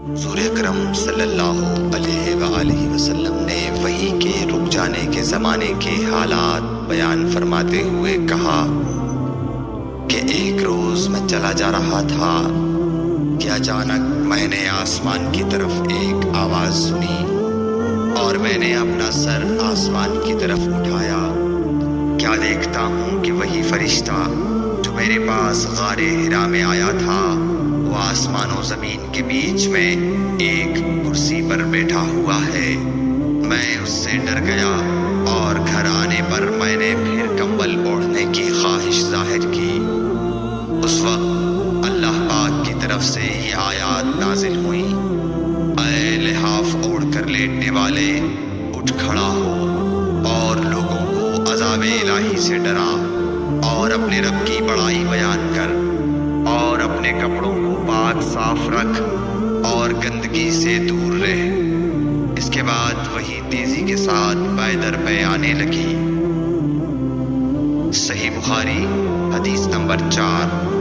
حضور اکرم صلی اللہ علیہ وآلہ وسلم نے وحی کے رک جانے کے زمانے کے حالات بیان فرماتے ہوئے کہا کہ ایک روز میں چلا جا رہا تھا کہ اچانک میں نے آسمان کی طرف ایک آواز سنی اور میں نے اپنا سر آسمان کی طرف اٹھایا۔ کیا دیکھتا ہوں کہ وہی فرشتہ جو میرے پاس غار حرا میں آیا تھا وہ آسمان و زمین کے بیچ میں ایک کرسی پر بیٹھا ہوا ہے۔ میں اس سے ڈر گیا اور گھر آنے پر میں نے پھر کمبل اوڑھنے کی خواہش ظاہر کی۔ اس وقت اللہ پاک کی طرف سے یہ آیات نازل ہوئی، اے لحاف اوڑھ کر لیٹنے والے، اٹھ کھڑا ہو اور لوگوں کو عذاب الہی سے ڈرا، اور اپنے رب کی بڑائی بیان کر، اور اپنے کپڑوں کو پاک صاف رکھ اور گندگی سے دور رہ۔ اس کے بعد وہی تیزی کے ساتھ پے در پے آنے لگی۔ صحیح بخاری حدیث نمبر 4۔